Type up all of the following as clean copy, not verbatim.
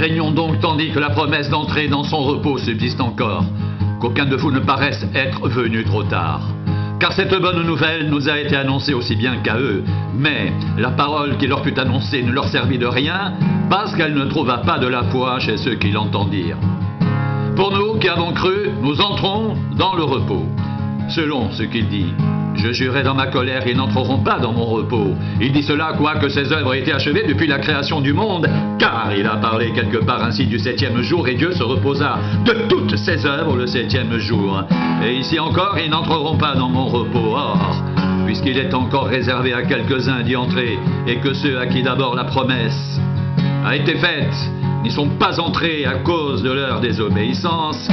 Craignons donc, tandis que la promesse d'entrer dans son repos subsiste encore, qu'aucun de vous ne paraisse être venu trop tard. Car cette bonne nouvelle nous a été annoncée aussi bien qu'à eux, mais la parole qui leur fut annoncée ne leur servit de rien, parce qu'elle ne trouva pas de la foi chez ceux qui l'entendirent. Pour nous qui avons cru, nous entrons dans le repos. Selon ce qu'il dit, je jurai dans ma colère, ils n'entreront pas dans mon repos. Il dit cela quoique ses œuvres aient été achevées depuis la création du monde, car il a parlé quelque part ainsi du 7e jour, et Dieu se reposa de toutes ses œuvres le 7e jour. Et ici encore, ils n'entreront pas dans mon repos. Or, puisqu'il est encore réservé à quelques-uns d'y entrer, et que ceux à qui d'abord la promesse a été faite n'y sont pas entrés à cause de leur désobéissance,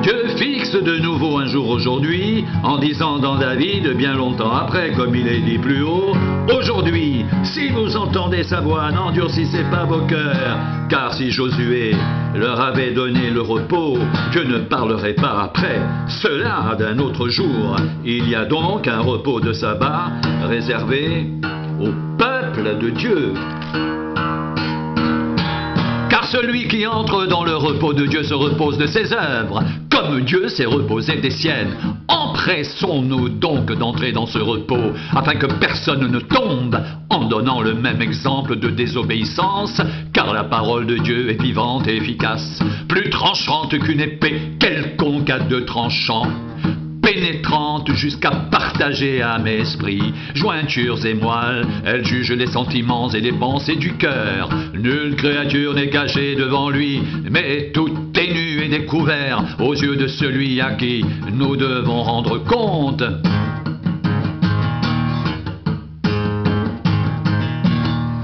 Dieu fixe de nouveau un jour aujourd'hui, en disant dans David, bien longtemps après, comme il est dit plus haut, « Aujourd'hui, si vous entendez sa voix, n'endurcissez pas vos cœurs, car si Josué leur avait donné le repos, Dieu ne parlerait pas après cela d'un autre jour. Il y a donc un repos de sabbat réservé au peuple de Dieu. » Car celui qui entre dans le repos de Dieu se repose de ses œuvres, comme Dieu s'est reposé des siennes. Empressons-nous donc d'entrer dans ce repos, afin que personne ne tombe en donnant le même exemple de désobéissance, car la parole de Dieu est vivante et efficace, plus tranchante qu'une épée quelconque à deux tranchants, pénétrante jusqu'à partager âme et esprit, jointures et moelles, elle juge les sentiments et les pensées du cœur. Nulle créature n'est cachée devant lui, mais tout est nu et découvert aux yeux de celui à qui nous devons rendre compte.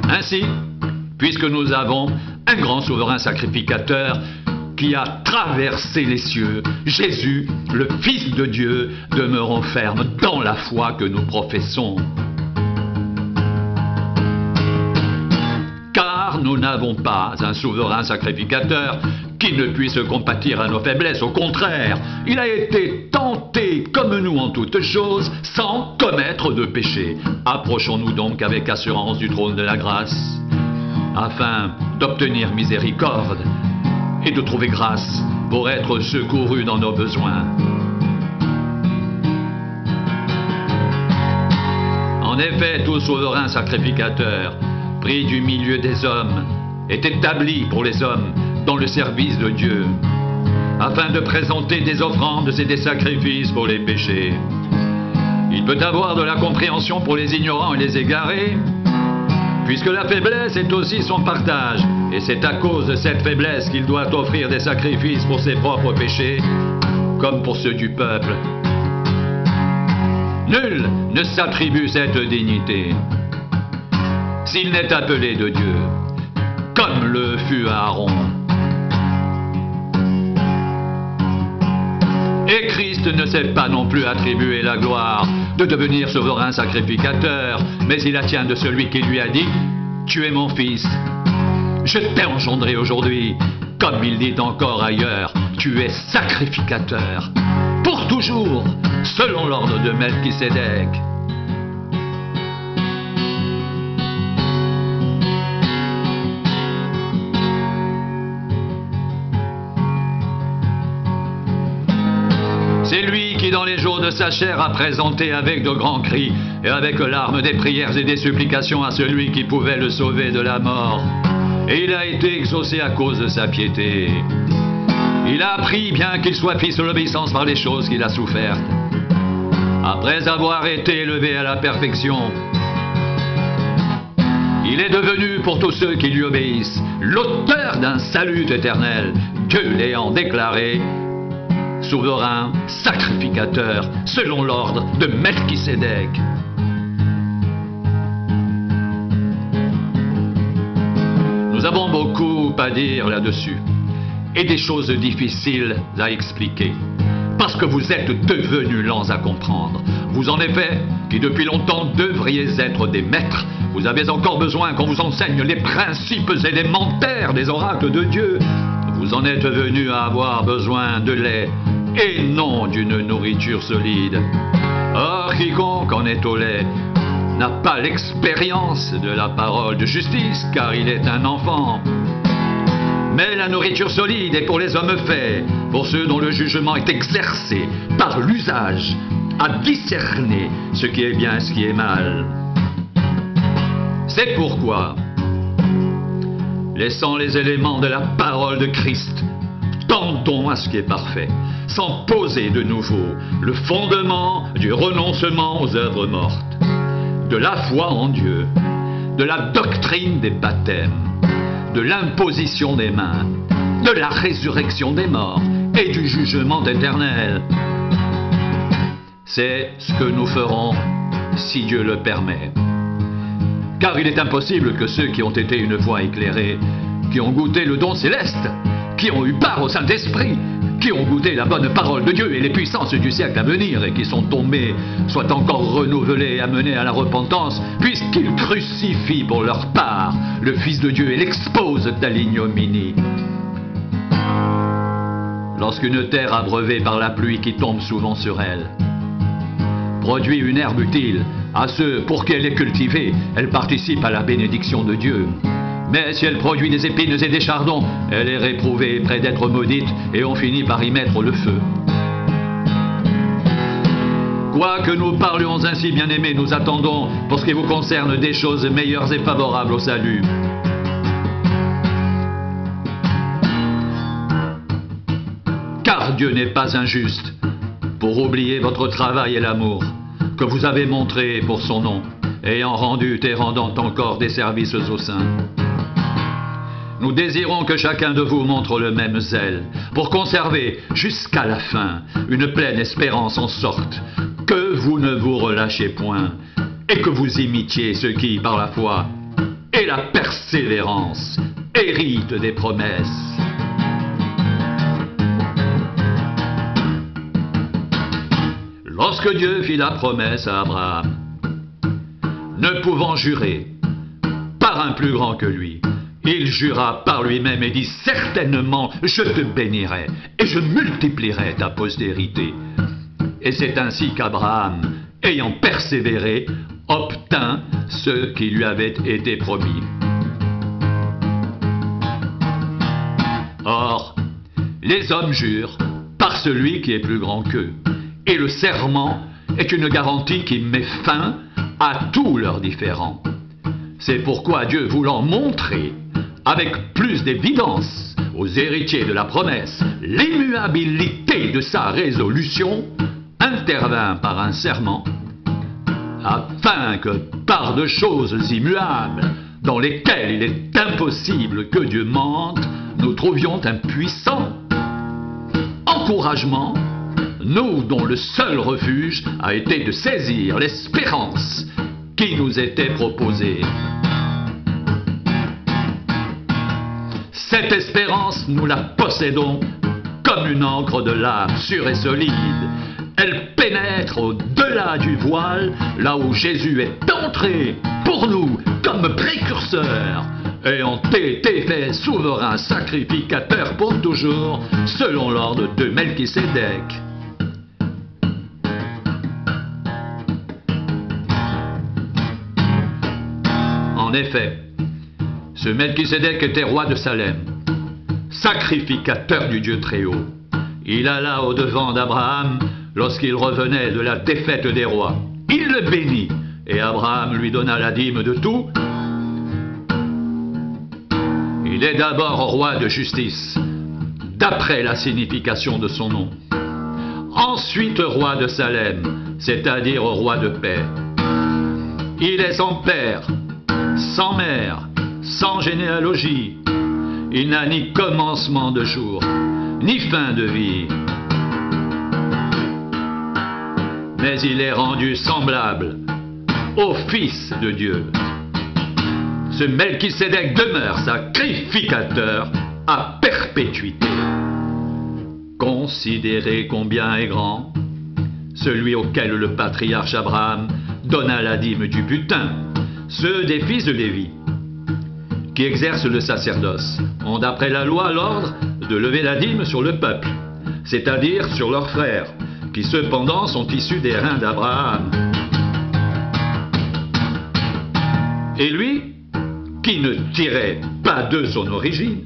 Ainsi, puisque nous avons un grand souverain sacrificateur qui a traversé les cieux, Jésus, le Fils de Dieu, demeurons fermes dans la foi que nous professons. Car nous n'avons pas un souverain sacrificateur qui ne puisse compatir à nos faiblesses. Au contraire, il a été tenté comme nous en toutes choses, sans commettre de péché. Approchons-nous donc avec assurance du trône de la grâce, afin d'obtenir miséricorde et de trouver grâce pour être secourus dans nos besoins. En effet, tout souverain sacrificateur, pris du milieu des hommes, est établi pour les hommes dans le service de Dieu, afin de présenter des offrandes et des sacrifices pour les péchés. Il peut avoir de la compréhension pour les ignorants et les égarés, puisque la faiblesse est aussi son partage, et c'est à cause de cette faiblesse qu'il doit offrir des sacrifices pour ses propres péchés, comme pour ceux du peuple. Nul ne s'attribue cette dignité s'il n'est appelé de Dieu, comme le fut Aaron. Et Christ ne s'est pas non plus attribué la gloire de devenir souverain sacrificateur, mais il la tient de celui qui lui a dit « Tu es mon fils, je t'ai engendré aujourd'hui », comme il dit encore ailleurs « Tu es sacrificateur, pour toujours, selon l'ordre de Melchisédek ». C'est lui qui, dans les jours de sa chair, a présenté avec de grands cris et avec larmes des prières et des supplications à celui qui pouvait le sauver de la mort. Et il a été exaucé à cause de sa piété. Il a appris, bien qu'il soit fils de l'obéissance, par les choses qu'il a souffertes. Après avoir été élevé à la perfection, il est devenu, pour tous ceux qui lui obéissent, l'auteur d'un salut éternel, Dieu l'ayant déclaré souverain, sacrificateur, selon l'ordre de Melchisédek. Nous avons beaucoup à dire là-dessus, et des choses difficiles à expliquer, parce que vous êtes devenus lents à comprendre. Vous, en effet, qui depuis longtemps devriez être des maîtres, vous avez encore besoin qu'on vous enseigne les principes élémentaires des oracles de Dieu. Vous en êtes venus à avoir besoin de lait, et non d'une nourriture solide. Or, quiconque en est au lait n'a pas l'expérience de la parole de justice, car il est un enfant. Mais la nourriture solide est pour les hommes faits, pour ceux dont le jugement est exercé par l'usage, à discerner ce qui est bien et ce qui est mal. C'est pourquoi, laissant les éléments de la parole de Christ, tendons à ce qui est parfait, sans poser de nouveau le fondement du renoncement aux œuvres mortes, de la foi en Dieu, de la doctrine des baptêmes, de l'imposition des mains, de la résurrection des morts et du jugement éternel. C'est ce que nous ferons si Dieu le permet. Car il est impossible que ceux qui ont été une fois éclairés, qui ont goûté le don céleste, qui ont eu part au Saint-Esprit, qui ont goûté la bonne parole de Dieu et les puissances du siècle à venir et qui sont tombés, soient encore renouvelés et amenés à la repentance, puisqu'ils crucifient pour leur part le Fils de Dieu et l'exposent à l'ignominie. Lorsqu'une terre abreuvée par la pluie qui tombe souvent sur elle produit une herbe utile à ceux pour qui elle est cultivée, elle participe à la bénédiction de Dieu. Mais si elle produit des épines et des chardons, elle est réprouvée près d'être maudite et on finit par y mettre le feu. Quoique nous parlions ainsi, bien-aimés, nous attendons, pour ce qui vous concerne, des choses meilleures et favorables au salut. Car Dieu n'est pas injuste pour oublier votre travail et l'amour que vous avez montré pour son nom, ayant rendu et rendant encore des services aux saints. Nous désirons que chacun de vous montre le même zèle, pour conserver jusqu'à la fin une pleine espérance, en sorte que vous ne vous relâchiez point, et que vous imitiez ceux qui, par la foi et la persévérance, héritent des promesses. Lorsque Dieu fit la promesse à Abraham, ne pouvant jurer par un plus grand que lui, il jura par lui-même et dit: certainement je te bénirai et je multiplierai ta postérité. Et c'est ainsi qu'Abraham, ayant persévéré, obtint ce qui lui avait été promis. Or, les hommes jurent par celui qui est plus grand qu'eux, et le serment est une garantie qui met fin à tous leurs différends. C'est pourquoi Dieu, voulant montrer avec plus d'évidence aux héritiers de la promesse l'immuabilité de sa résolution, intervint par un serment, afin que par de choses immuables, dans lesquelles il est impossible que Dieu mente, nous trouvions un puissant encouragement, nous dont le seul refuge a été de saisir l'espérance qui nous était proposée. Cette espérance, nous la possédons comme une encre de l'âme sûre et solide. Elle pénètre au-delà du voile, là où Jésus est entré pour nous comme précurseur, ayant été fait souverain sacrificateur pour toujours, selon l'ordre de Melchisédek. En effet, ce Melchisédek était roi de Salem, sacrificateur du Dieu très haut. Il alla au-devant d'Abraham lorsqu'il revenait de la défaite des rois. Il le bénit, et Abraham lui donna la dîme de tout. Il est d'abord roi de justice, d'après la signification de son nom. Ensuite roi de Salem, c'est-à-dire roi de paix. Il est sans père, sans mère, sans généalogie. Il n'a ni commencement de jour, ni fin de vie. Mais il est rendu semblable au Fils de Dieu. Ce Melchisédek demeure sacrificateur à perpétuité. Considérez combien est grand celui auquel le patriarche Abraham donna la dîme du butin. Ceux des fils de Lévi, qui exercent le sacerdoce, ont d'après la loi l'ordre de lever la dîme sur le peuple, c'est-à-dire sur leurs frères, qui cependant sont issus des reins d'Abraham. Et lui, qui ne tirait pas de son origine,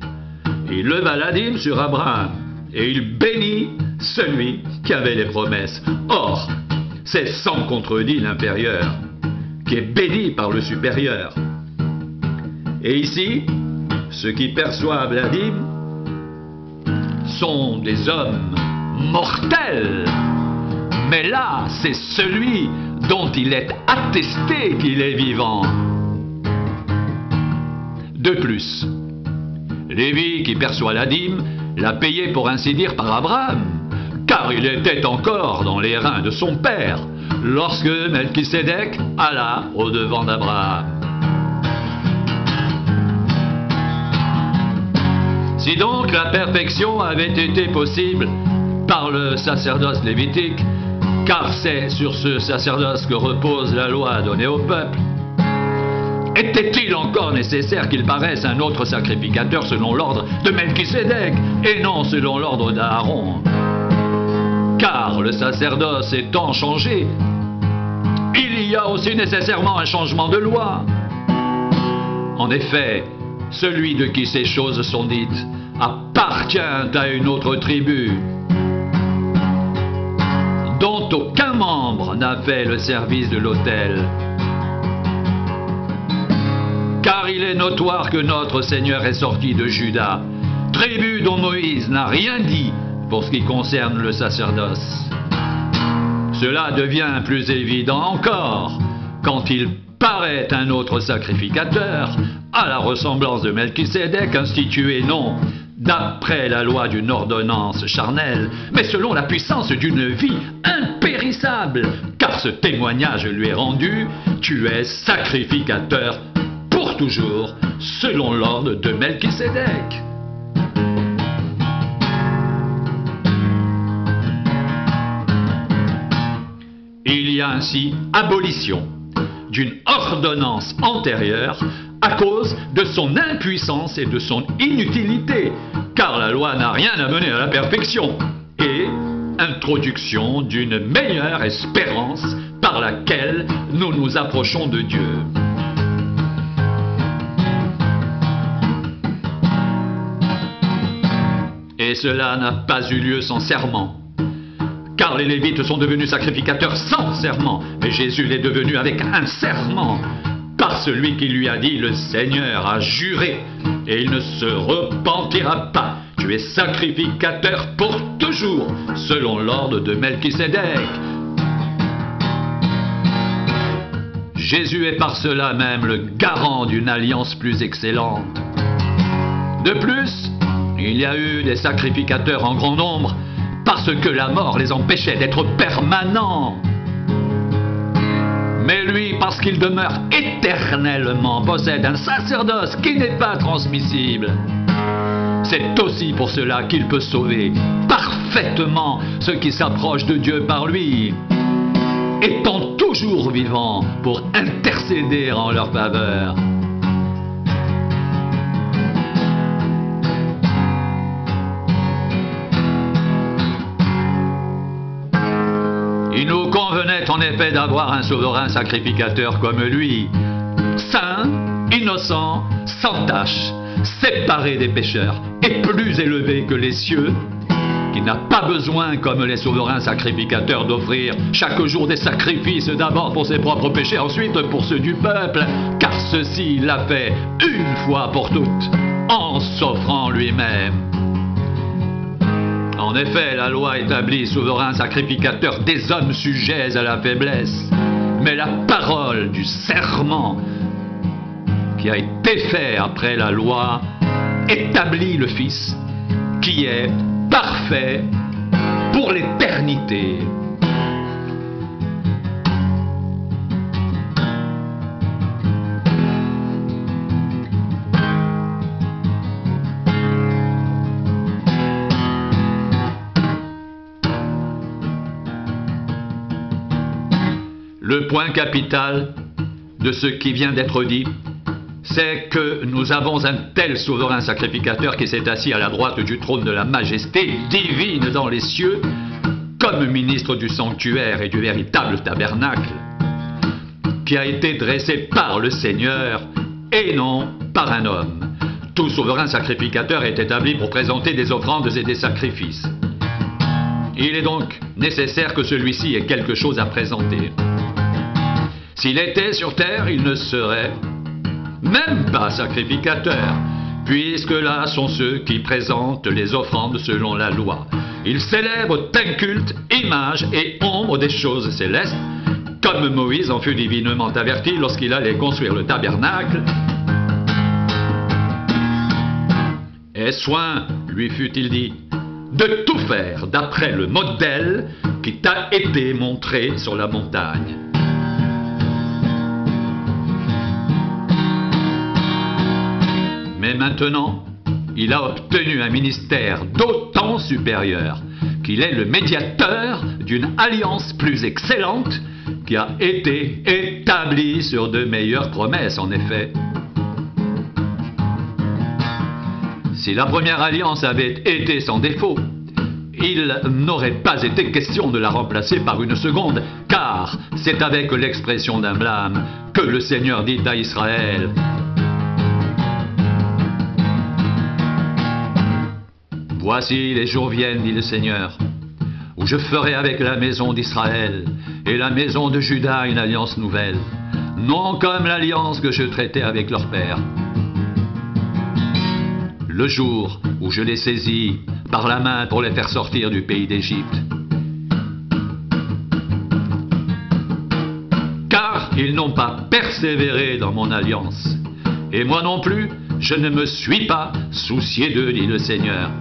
il leva la dîme sur Abraham et il bénit celui qui avait les promesses. Or, c'est sans contredit l'inférieur qui est béni par le supérieur. Et ici, ceux qui perçoivent la dîme sont des hommes mortels. Mais là, c'est celui dont il est attesté qu'il est vivant. De plus, Lévi qui perçoit la dîme l'a payé pour ainsi dire par Abraham, car il était encore dans les reins de son père lorsque Melchisédek alla au-devant d'Abraham. Si donc la perfection avait été possible par le sacerdoce lévitique, car c'est sur ce sacerdoce que repose la loi donnée au peuple, était-il encore nécessaire qu'il paraisse un autre sacrificateur selon l'ordre de Melchisédek et non selon l'ordre d'Aaron? Car le sacerdoce étant changé, il y a aussi nécessairement un changement de loi. En effet, celui de qui ces choses sont dites appartient à une autre tribu, dont aucun membre n'a fait le service de l'autel. Car il est notoire que notre Seigneur est sorti de Juda, tribu dont Moïse n'a rien dit pour ce qui concerne le sacerdoce. Cela devient plus évident encore quand il paraît un autre sacrificateur, à la ressemblance de Melchisédek, institué non d'après la loi d'une ordonnance charnelle, mais selon la puissance d'une vie impérissable, car ce témoignage lui est rendu: tu es sacrificateur pour toujours, selon l'ordre de Melchisédek. Il y a ainsi abolition d'une ordonnance antérieure à cause de son impuissance et de son inutilité, car la loi n'a rien amené à la perfection, et introduction d'une meilleure espérance par laquelle nous nous approchons de Dieu. Et cela n'a pas eu lieu sans serment, car les Lévites sont devenus sacrificateurs sans serment, mais Jésus l'est devenu avec un serment, par celui qui lui a dit: le Seigneur a juré, et il ne se repentira pas. Tu es sacrificateur pour toujours, selon l'ordre de Melchisédek. Jésus est par cela même le garant d'une alliance plus excellente. De plus, il y a eu des sacrificateurs en grand nombre, parce que la mort les empêchait d'être permanents. Mais lui, parce qu'il demeure éternellement, possède un sacerdoce qui n'est pas transmissible. C'est aussi pour cela qu'il peut sauver parfaitement ceux qui s'approchent de Dieu par lui, étant toujours vivant pour intercéder en leur faveur. Il nous convenait en effet d'avoir un souverain sacrificateur comme lui, saint, innocent, sans tache, séparé des pécheurs et plus élevé que les cieux, qui n'a pas besoin, comme les souverains sacrificateurs, d'offrir chaque jour des sacrifices, d'abord pour ses propres péchés, ensuite pour ceux du peuple, car ceci il l'a fait une fois pour toutes, en s'offrant lui-même. En effet, la loi établit souverain sacrificateur des hommes sujets à la faiblesse, mais la parole du serment qui a été fait après la loi établit le Fils, qui est parfait pour l'éternité. Le point capital de ce qui vient d'être dit, c'est que nous avons un tel souverain sacrificateur qui s'est assis à la droite du trône de la majesté divine dans les cieux, comme ministre du sanctuaire et du véritable tabernacle, qui a été dressé par le Seigneur et non par un homme. tout souverain sacrificateur est établi pour présenter des offrandes et des sacrifices. Il est donc nécessaire que celui-ci ait quelque chose à présenter. S'il était sur terre, il ne serait même pas sacrificateur, puisque là sont ceux qui présentent les offrandes selon la loi. Ils célèbrent tel culte, image et ombre des choses célestes, comme Moïse en fut divinement averti lorsqu'il allait construire le tabernacle. Et soin, lui fut-il dit, de tout faire d'après le modèle qui t'a été montré sur la montagne. Mais maintenant, il a obtenu un ministère d'autant supérieur qu'il est le médiateur d'une alliance plus excellente qui a été établie sur de meilleures promesses, en effet. Si la première alliance avait été sans défaut, il n'aurait pas été question de la remplacer par une seconde, car c'est avec l'expression d'un blâme que le Seigneur dit à Israël: voici les jours viennent, dit le Seigneur, où je ferai avec la maison d'Israël et la maison de Juda une alliance nouvelle, non comme l'alliance que je traitais avec leur père. Le jour où je les saisis par la main pour les faire sortir du pays d'Égypte. Car ils n'ont pas persévéré dans mon alliance, et moi non plus, je ne me suis pas soucié d'eux, dit le Seigneur.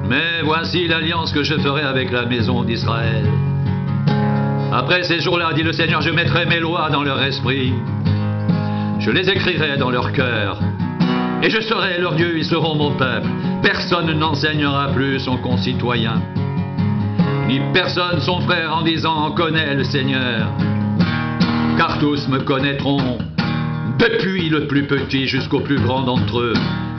Mais voici l'alliance que je ferai avec la maison d'Israël. Après ces jours-là, dit le Seigneur, je mettrai mes lois dans leur esprit. Je les écrirai dans leur cœur. Et je serai leur Dieu, ils seront mon peuple. Personne n'enseignera plus son concitoyen, ni personne son frère en disant « On connaît le Seigneur ». Car tous me connaîtront, depuis le plus petit jusqu'au plus grand d'entre eux,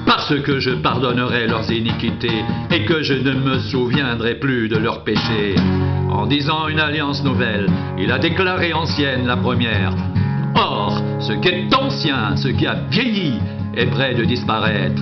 parce que je pardonnerai leurs iniquités et que je ne me souviendrai plus de leurs péchés. En disant une alliance nouvelle, il a déclaré ancienne la première. Or, ce qui est ancien, ce qui a vieilli, est près de disparaître.